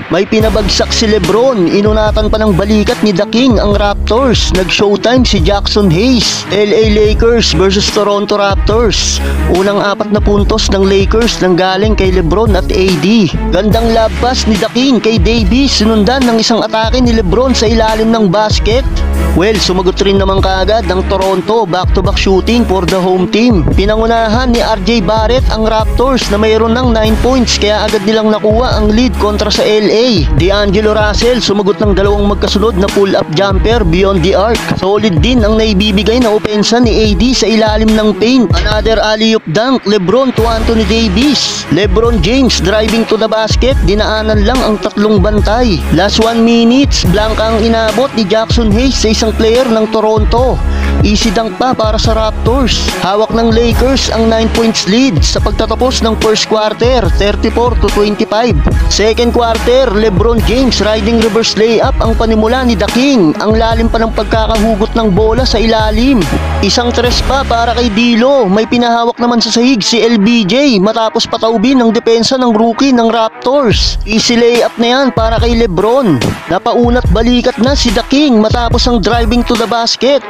May pinabagsak si Lebron, inunatan pa ng balikat ni The King ang Raptors. Nag-showtime si Jackson Hayes. LA Lakers versus Toronto Raptors. Unang 4 na puntos ng Lakers nang galing kay Lebron at AD. Gandang lob pass ni The King kay Davis, sinundan ng isang atake ni Lebron sa ilalim ng basket. Well, sumagot rin naman kaagad ng Toronto, back-to-back shooting for the home team. Pinangunahan ni RJ Barrett ang Raptors na mayroon ng 9 points kaya agad nilang nakuha ang lead kontra sa LA. D'Angelo Russell sumagot ng 2 magkasunod na pull-up jumper beyond the arc. Solid din ang naibibigay na opensa ni AD sa ilalim ng paint. Another alley-oop dunk, Lebron to Anthony Davis. Lebron James driving to the basket, dinaanan lang ang 3 bantay. Last 1 minutes, blanca ang inabot ni Jackson Hayes sa isang player ng Toronto. Easy dunk pa para sa Raptors. Hawak ng Lakers ang 9 points lead sa pagtatapos ng first quarter, 34-25. Second quarter, Lebron James riding reverse layup ang panimula ni The King. Ang lalim pa ng pagkakahugot ng bola sa ilalim. Isang tres pa para kay D'Lo. May pinahawak naman sa sahig si LBJ matapos pataubin ng depensa ng rookie ng Raptors. Easy layup na yan para kay Lebron. Napaunat balikat na si The King matapos ang driving to the basket.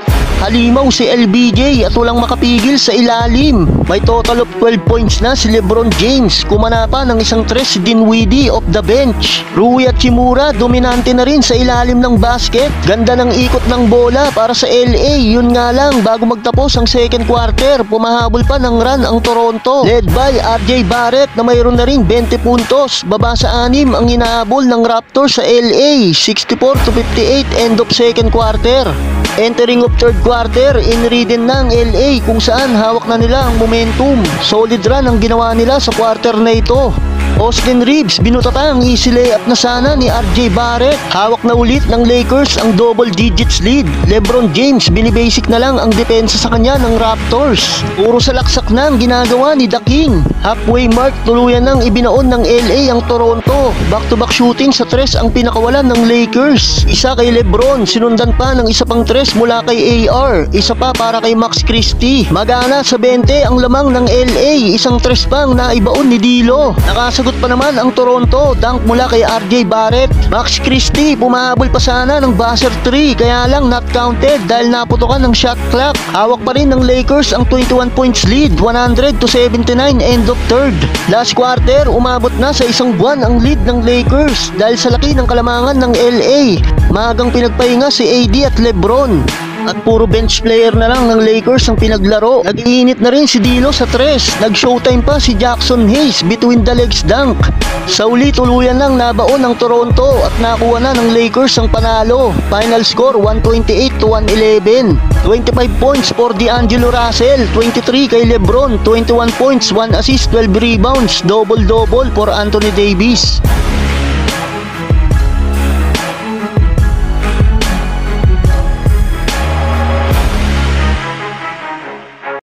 Halimaw si LBJ at walang makapigil sa ilalim. May total of 12 points na si Lebron James. Kumana pa ng isang tres si Dinwiddie off the bench. Rui Hachimura dominante na rin sa ilalim ng basket. Ganda ng ikot ng bola para sa LA. Yun nga lang, bago magtapos ang second quarter, pumahabol pa ng run ang Toronto, led by RJ Barrett na mayroon na rin 20 puntos. Baba sa 6 ang inahabol ng Raptors sa LA, 64-58 end of second quarter. Entering of third quarter, inridden ng LA kung saan hawak na nila ang momentum. Solid run ang ginawa nila sa quarter na ito. Austin Reeves binutata ang easy layup na sana ni RJ Barrett. Hawak na ulit ng Lakers ang double digits lead. Lebron James binibasic na lang ang depensa sa kanya ng Raptors. Puro salaksak na ang ginagawa ni The King. Halfway mark, tuluyan nang ibinaon ng LA ang Toronto. Back-to-back shooting sa tres ang pinakawalan ng Lakers. Isa kay Lebron, sinundan pa ng isa pang tres mula kay AR. Isa pa para kay Max Christie. Magana sa 20 ang lamang ng LA. Isang tres pa ang naibaon ni D'Lo. Nakasagot pa naman ang Toronto, dunk mula kay RJ Barrett. Max Christie pumahabol pa sana ng buzzer 3 kaya lang not counted dahil naputokan ng shot clock. Hawak pa rin ng Lakers ang 21 points lead, 100-79 end of third. Last quarter, umabot na sa 1 buwan ang lead ng Lakers dahil sa laki ng kalamangan ng LA. Maagang pinagpahinga si AD at Lebron. At puro bench player na lang ng Lakers ang pinaglaro. Nag-iinit na rin si D'Lo sa tres. Nag-showtime pa si Jackson Hayes between the legs dunk. Sa uli, tuluyan lang nabaon ng Toronto at nakuha na ng Lakers ang panalo. Final score 128-111. 25 points for D'Angelo Russell, 23 kay Lebron, 21 points, 1 assist, 12 rebounds, double-double for Anthony Davis.